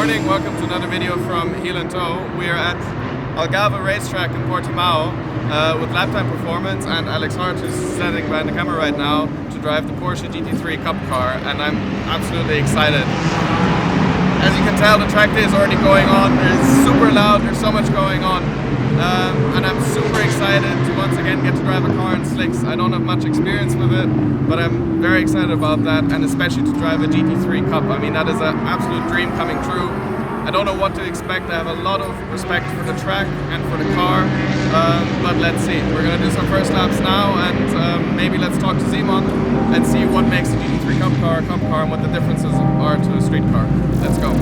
morning, welcome to another video from Heel and Toe. We are at Algarve racetrack in Portimao with Laptime Performance, and Alex Hart, who's standing behind the camera right now, to drive the Porsche GT3 Cup car, and I'm absolutely excited. As you can tell, the track day is already going on. It's super loud, there's so much going on. And I'm super excited to once again get to drive a car in slicks. I don't have much experience with it, but I'm very excited about that, and especially to drive a GT3 Cup. I mean, that is an absolute dream coming true. I don't know what to expect. I have a lot of respect for the track and for the car, but let's see. We're going to do some first laps now, and maybe let's talk to Simon and see what makes the GT3 Cup car a Cup car and what the differences are to a street car. Let's go.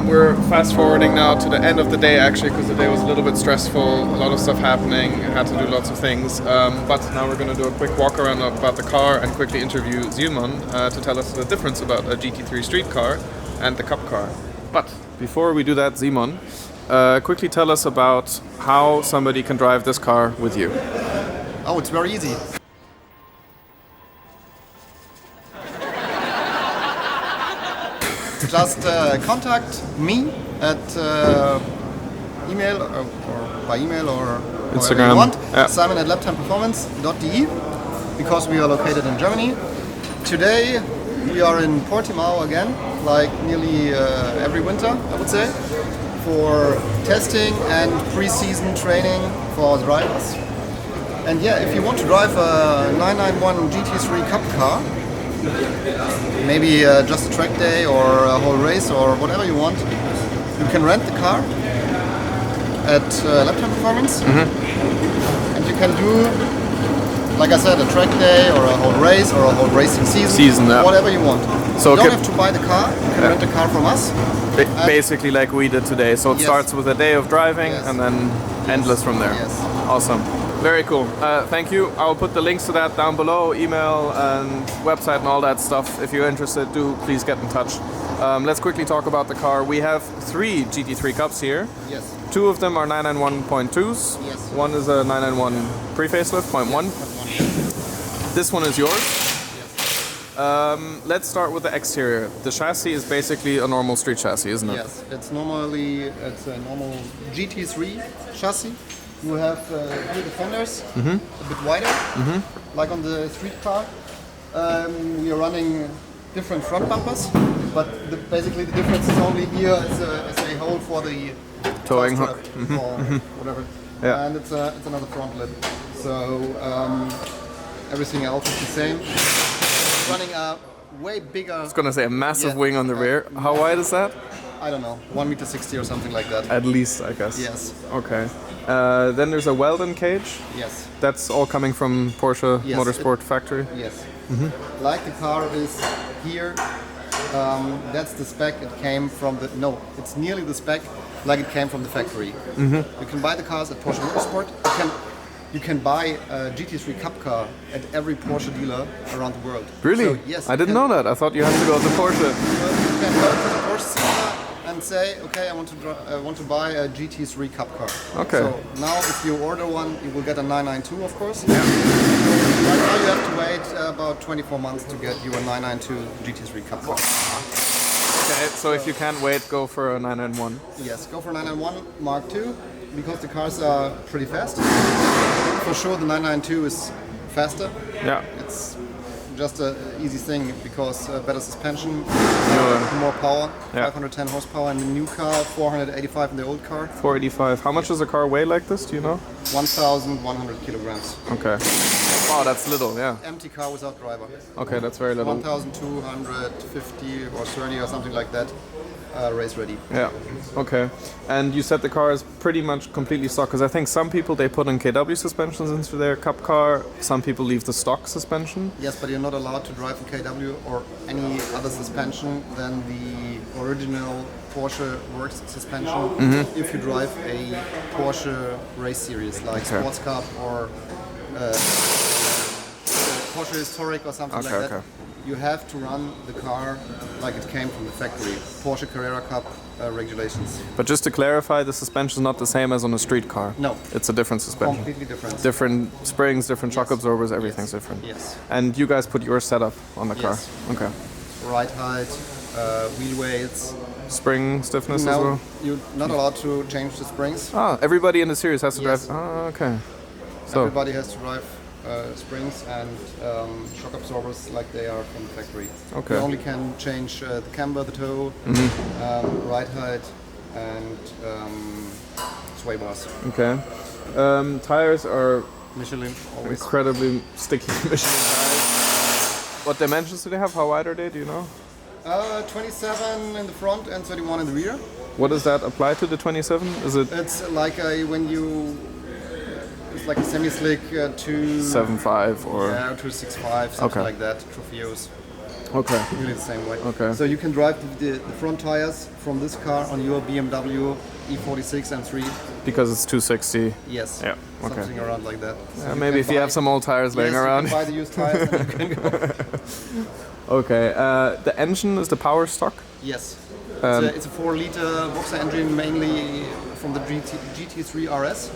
We're fast forwarding now to the end of the day, actually, because the day was a little bit stressful, a lot of stuff happening, I had to do lots of things, but now we're going to do a quick walk around about the car and quickly interview Simon to tell us the difference about a GT3 street car and the Cup car. But before we do that, Simon, quickly tell us about how somebody can drive this car with you. Oh, it's very easy. Just contact me at email or by email or Instagram. You want. Yeah. Simon at laptimeperformance.de, because we are located in Germany. Today we are in Portimao again, like nearly every winter, I would say, for testing and pre-season training for drivers. And yeah, if you want to drive a 991 GT3 Cup car, maybe just a track day or a whole race or whatever you want, you can rent the car at Laptime Performance, and you can do, like I said, a track day or a whole race or a whole racing season, yeah. Whatever you want. So you don't have to buy the car, you can rent the car from us. Basically like we did today, so it starts with a day of driving and then endless from there. Yes. Awesome. Very cool. Thank you. I'll put the links to that down below, email and website and all that stuff. If you're interested, do please get in touch. Let's quickly talk about the car. We have 3 GT3 Cups here. Yes. 2 of them are 991.2s. Yes. One is a 991 pre-facelift, 0.1. This one is yours. Yes. Let's start with the exterior. The chassis is basically a normal street chassis, isn't it? Yes, it's a normal GT3 chassis. You have here the fenders, a bit wider, like on the street car. We are running different front bumpers, but basically the difference is only here is a hole for the towing hook or whatever, and it's another front lid. So everything else is the same. Running a way bigger. I was gonna say a massive wing on the rear. How wide is that? I don't know, 1.60 m or something like that. At least, I guess. Yes. Okay. Then there's a Weldon cage. Yes. That's all coming from Porsche Motorsport factory. Yes. Like the car is here, that's the spec it came from the. No, it's nearly the spec like it came from the factory. You can buy the cars at Porsche Motorsport. You can buy a GT3 Cup car at every Porsche dealer around the world. Really? So, yes. I didn't know that. I thought you had to go to Porsche. You can go to the Porsche dealer and say, okay, I want to buy a GT3 Cup car. Okay. So now, if you order one, you will get a 992, of course. Yeah. Right now, you have to wait about 24 months to get your 992 GT3 Cup car. Okay. So if you can't wait, go for a 991. Yes, go for 991 Mark II, because the cars are pretty fast. For sure, the 992 is faster. Yeah. It's just an easy thing because better suspension, more power, 510 horsepower in the new car, 485 in the old car. 485. How much does a car weigh like this? Do you know? 1,100 kilograms. Okay. Wow, that's little. Yeah. Empty car without driver. Okay, that's very little. 1,250 or 30 or something like that. Race ready. Yeah. Okay. And you said the car is pretty much completely stock, because I think some people they put in KW suspensions into their Cup car. Some people leave the stock suspension. Yes, but you're not allowed to drive in KW or any other suspension than the original Porsche Works suspension if you drive a Porsche race series like Sports Cup or Porsche Historic or something like that. You have to run the car like it came from the factory. Porsche Carrera Cup regulations. But just to clarify, the suspension is not the same as on a street car. No. It's a different suspension. Completely different. Different springs, different shock absorbers, everything's different. Yes. And you guys put your setup on the car? Yes. Okay. Ride height, wheel weights. Spring stiffness as No, well? you're not allowed to change the springs. Ah, everybody in the series has to Yes. drive. Ah, okay. So Everybody has to drive springs and shock absorbers like they are from the factory. Okay. You only can change the camber, the toe, ride height, and sway bars. okay. Tires are Michelin, always. incredibly sticky Michelin tires. What dimensions do they have? How wide are they? Do you know? 27 in the front and 31 in the rear. What does that apply to the 27? Is it It's like it's like a semi-slick 7.5 or? 265, something Okay. like that. Trofeos. Okay. Really the same way. Okay. So you can drive the front tires from this car on your BMW E46 M3. Because it's 260. Yes. Yeah. Okay. Something around like that. So Maybe if you have some old tires laying around. You can buy the used tires and you can go. Okay. The engine is the power stock. Yes. It's a 4-liter boxer engine, mainly from the GT3 RS.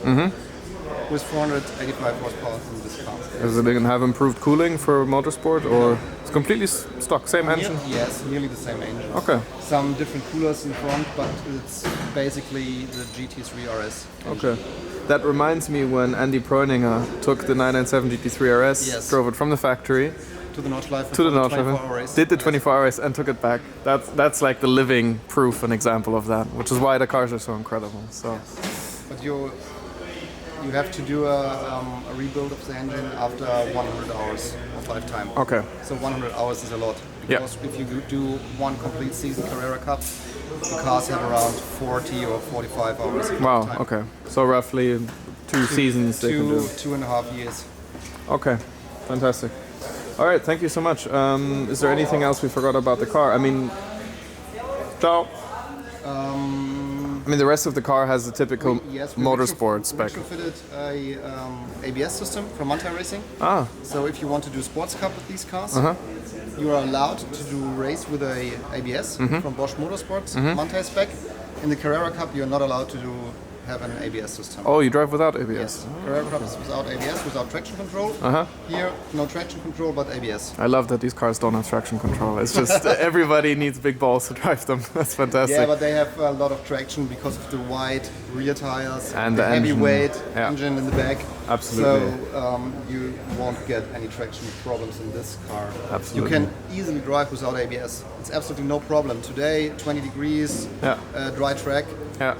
With 485 horsepower in this car. Does it have improved cooling for motorsport, or it's completely stock, same engine? Yes, nearly the same engine. Okay. Some different coolers in front, but it's basically the GT3 RS engine. Okay. That reminds me when Andy Preuninger took the 997 GT3 RS, Yes. drove it from the factory To the Nordschleife. to the 24 Nordschleife, race. did the 24 hours and took it back. That's like the living proof and example of that, which is why the cars are so incredible. So. But you have to do a rebuild of the engine after 100 hours of lifetime. Okay. So 100 hours is a lot. Yeah. Because if you do one complete season Carrera Cup, the cars have around 40 or 45 hours of Wow. lifetime. Okay. So roughly two seasons they can do. 2.5 years. Okay. Fantastic. All right. Thank you so much. Is there anything else we forgot about the car? I mean, ciao. I mean, the rest of the car has the typical motorsport spec. We retrofitted a ABS system from Manthey Racing. Ah. So if you want to do sports cup with these cars, you are allowed to do race with a ABS from Bosch Motorsports, Manthey spec. In the Carrera Cup, you're not allowed to have an ABS system. Oh, you drive without ABS? Yes, Carrera Cup is without ABS, without traction control. Here, no traction control, but ABS. I love that these cars don't have traction control. It's just everybody needs big balls to drive them. That's fantastic. Yeah, but they have a lot of traction because of the wide rear tires and the the engine. heavyweight Yeah. engine in the back. Absolutely. So you won't get any traction problems in this car. Absolutely. You can easily drive without ABS. It's absolutely no problem. Today, 20 degrees, dry track. Yeah.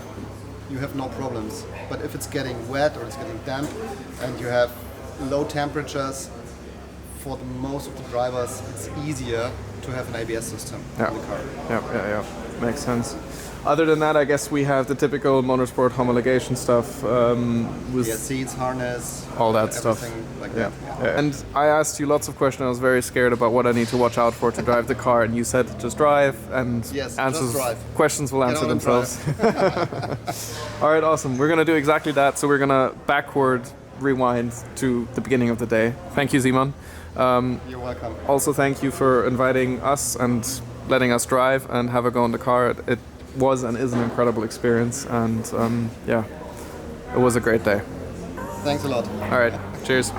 You have no problems. But if it's getting wet or it's getting damp and you have low temperatures, for the most of the drivers, it's easier to have an ABS system in the car. Yeah. Makes sense. Other than that, I guess we have the typical motorsport homologation stuff with seats, harness, all that stuff. Like that. Yeah. And I asked you lots of questions. I was very scared about what I need to watch out for to drive the car, and you said just drive, and just drive. Questions will answer themselves. All right, awesome. We're gonna do exactly that. So we're gonna backward rewind to the beginning of the day. Thank you, Simon. You're welcome. Also, thank you for inviting us and letting us drive and have a go in the car. It was and is an incredible experience, and it was a great day. Thanks a lot. All right, cheers.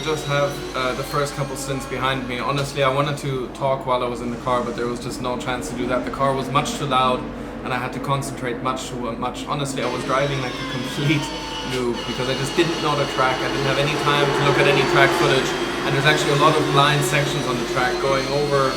just have the first couple stints behind me. Honestly, I wanted to talk while I was in the car, but there was just no chance to do that. The car was much too loud, and I had to concentrate much too much. Honestly, I was driving like a complete noob because I just didn't know the track. I didn't have any time to look at any track footage, and there's actually a lot of blind sections on the track going over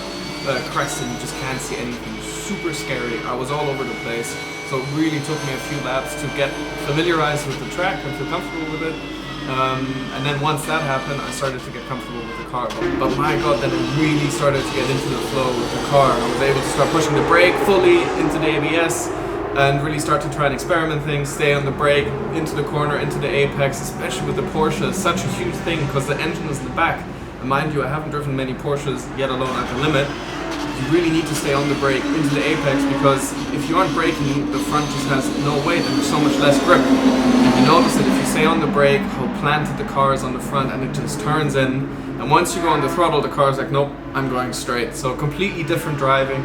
crests, and you just can't see anything. Super scary. I was all over the place, so it really took me a few laps to get familiarized with the track and feel comfortable with it. And then once that happened, I started to get comfortable with the car. But my god, then it really started to get into the flow with the car. I was able to start pushing the brake fully into the ABS and really start to try and experiment things, stay on the brake, into the corner, into the apex, especially with the Porsche. It's such a huge thing because the engine is in the back. And mind you, I haven't driven many Porsches, yet alone at the limit. You really need to stay on the brake into the apex because if you aren't braking, the front just has no weight and there's so much less grip. And you notice that if you stay on the brake, how planted the car is on the front, and it just turns in. And once you go on the throttle, the car's like, nope, I'm going straight. So completely different driving,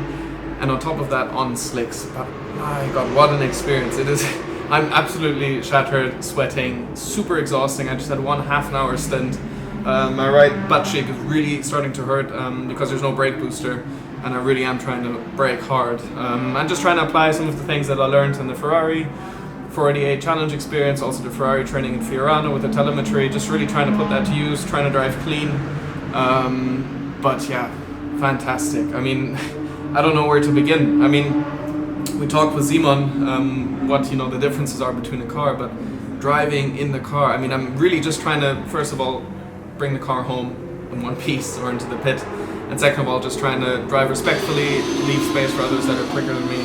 and on top of that, on slicks. But my god, what an experience it is. I'm absolutely shattered, sweating, super exhausting. I just had one half-an-hour stint. My right butt cheek is really starting to hurt because there's no brake booster. And I really am trying to brake hard. I'm just trying to apply some of the things that I learned in the Ferrari 488 challenge experience, also the Ferrari training in Fiorano with the telemetry, just really trying to put that to use, trying to drive clean. But yeah, fantastic. I mean, I don't know where to begin. I mean, we talked with Simon what the differences are between the car, but driving in the car, I mean, I'm really just trying to, first of all, bring the car home in one piece or into the pit. And second of all, just trying to drive respectfully, leave space for others that are quicker than me.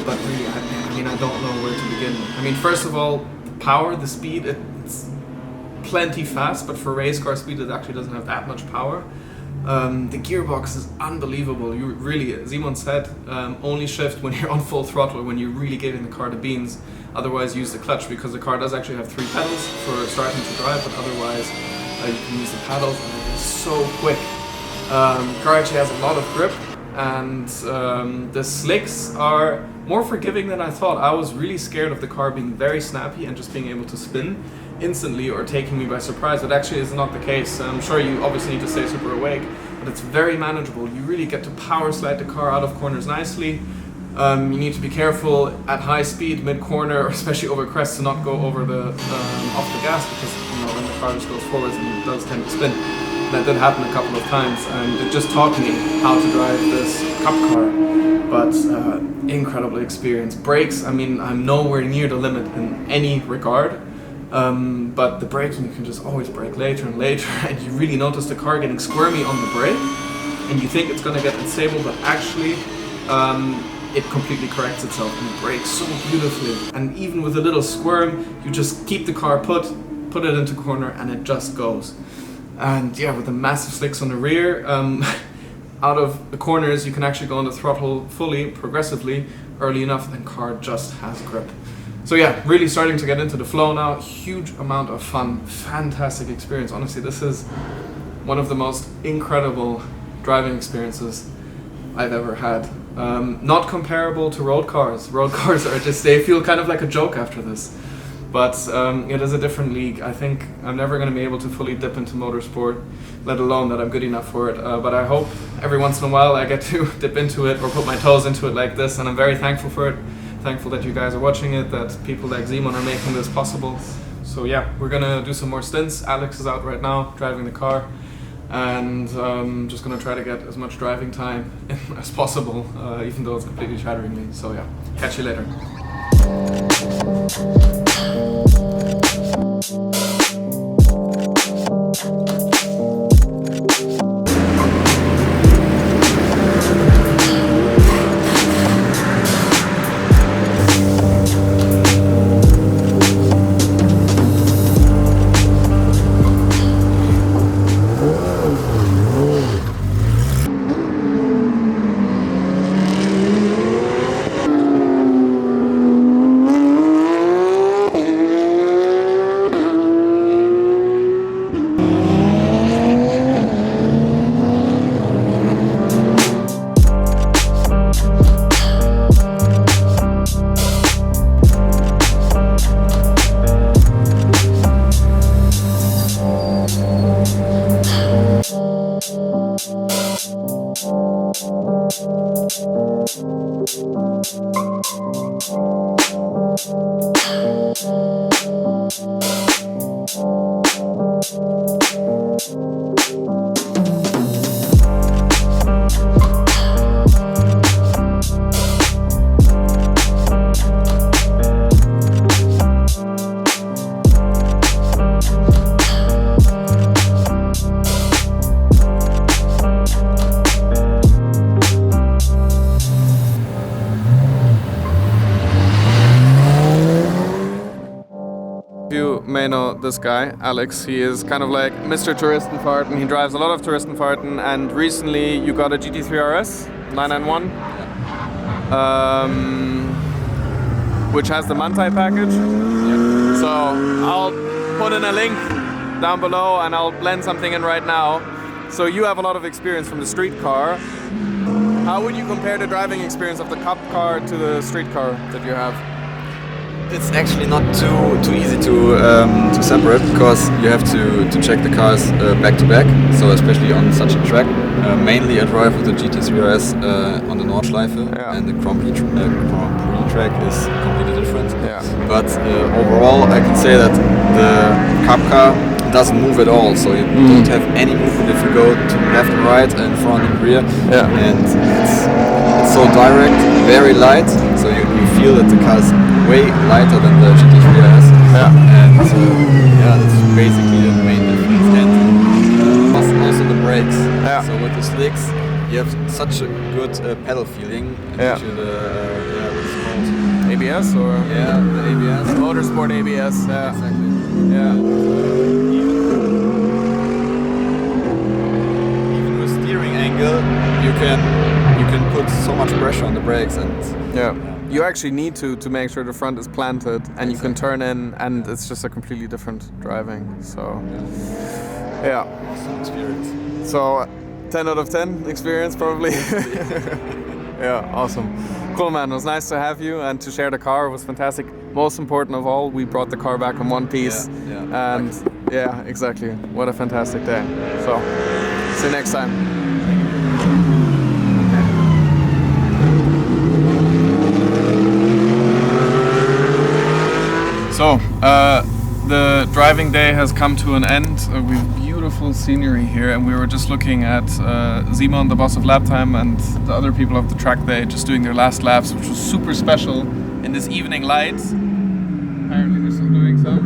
But really, I don't know where to begin. I mean, first of all, the power, the speed, it's plenty fast, but for race car speed, it actually doesn't have that much power. The gearbox is unbelievable. You really, as Simon said, only shift when you're on full throttle, when you're really giving the car the beans. Otherwise, use the clutch, because the car does actually have 3 pedals for starting to drive, but otherwise, you can use the paddles, and it is so quick. Car actually has a lot of grip, and the slicks are more forgiving than I thought. I was really scared of the car being very snappy and just being able to spin instantly or taking me by surprise, but actually is not the case. I'm sure you obviously need to stay super awake, but it's very manageable. You really get to power slide the car out of corners nicely. You need to be careful at high speed, mid-corner, especially over crests, to not go over the off the gas, because when the car just goes forwards and it does tend to spin. That did happen a couple of times, and it just taught me how to drive this cup car. But incredible experience. Brakes, I mean, I'm nowhere near the limit in any regard. But the braking, you can just always brake later and later, and you really notice the car getting squirmy on the brake, and you think it's going to get unstable, but actually it completely corrects itself and it brakes so beautifully. And even with a little squirm, you just keep the car put it into corner, and it just goes. And yeah, with the massive slicks on the rear, out of the corners you can actually go on the throttle fully, progressively, early enough, and car just has grip. So yeah, really starting to get into the flow now. Huge amount of fun, fantastic experience. Honestly, this is one of the most incredible driving experiences I've ever had. Not comparable to road cars. Road cars are just, they feel kind of like a joke after this. But it is a different league. I think I'm never going to be able to fully dip into motorsport, let alone that I'm good enough for it. But I hope every once in a while I get to dip into it or put my toes into it like this, and I'm very thankful for it. Thankful that you guys are watching it, that people like Simon are making this possible. So yeah, we're going to do some more stints. Alex is out right now driving the car, and just going to try to get as much driving time as possible, even though it's completely shattering me. So yeah, catch you later. You may know this guy, Alex. He is kind of like Mr. Touristenfahrten. He drives a lot of Touristenfahrten, and recently you got a GT3 RS 991, which has the Mantai package. So I'll put in a link down below and I'll blend something in right now. So you have a lot of experience from the street car. How would you compare the driving experience of the Cup car to the street car that you have? It's actually not too easy to separate, because you have to check the cars back to back. So especially on such a track, mainly I drive with the GT3 RS on the Nordschleife, and the Grand Prix track is completely different. But overall, I can say that the Cup car doesn't move at all. So you don't have any movement if you go to left and right and front and rear. And it's so direct, very light. So you feel that the car is way lighter than the GT3 RS. And that's basically the main difference. And also the brakes. So with the slicks, you have such a good pedal feeling. What's it called? ABS or? Yeah, the ABS. Motorsport ABS. Exactly. Even with steering angle, you can put so much pressure on the brakes, and you actually need to make sure the front is planted, and you can turn in, and it's just a completely different driving. So awesome experience. So 10 out of 10 experience probably. Awesome. Cool, man. It was nice to have you and to share the car. It was fantastic. Most important of all, we brought the car back in one piece. And exactly. What a fantastic day. So see you next time. So, the driving day has come to an end. We have beautiful scenery here, and we were just looking at Simon, the boss of Laptime, and the other people of the track day just doing their last laps, which was super special in this evening light. Apparently they're still doing some.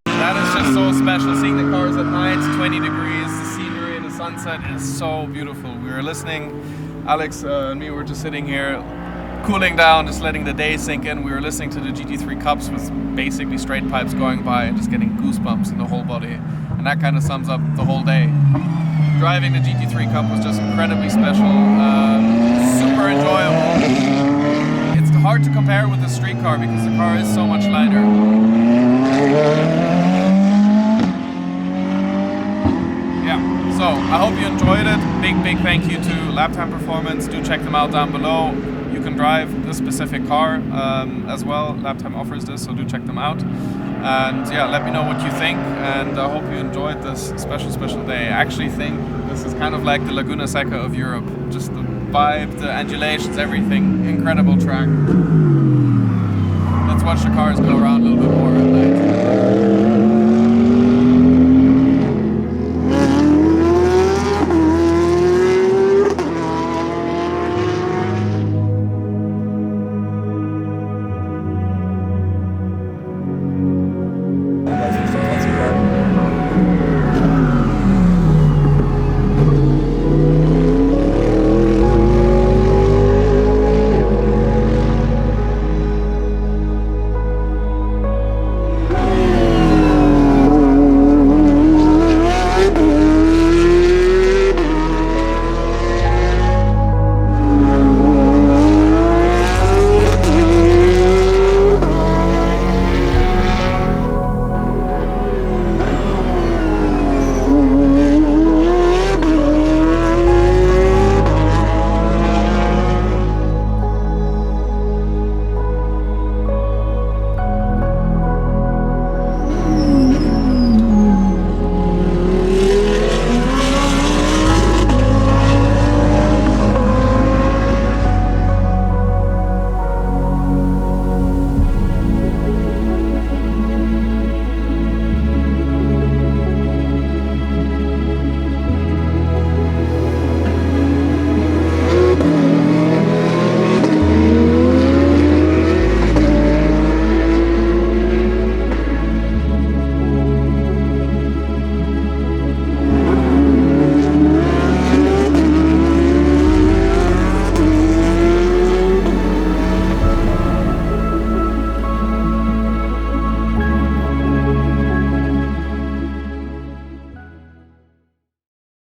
That is just so special, seeing the cars at night, 20 degrees, the scenery, the sunset is so beautiful. We were listening, Alex and me were just sitting here cooling down, just letting the day sink in. We were listening to the GT3 Cups with basically straight pipes going by and just getting goosebumps in the whole body. And that kind of sums up the whole day. Driving the GT3 Cup was just incredibly special, super enjoyable. It's hard to compare with the street car because the car is so much lighter. So I hope you enjoyed it. Big thank you to Laptime Performance. Do check them out down below. You can drive this specific car as well. Laptime offers this, so do check them out. And let me know what you think. And I hope you enjoyed this special day. I actually think this is kind of like the Laguna Seca of Europe. Just the vibe, the undulations, everything. Incredible track. Let's watch the cars go around a little bit more at night.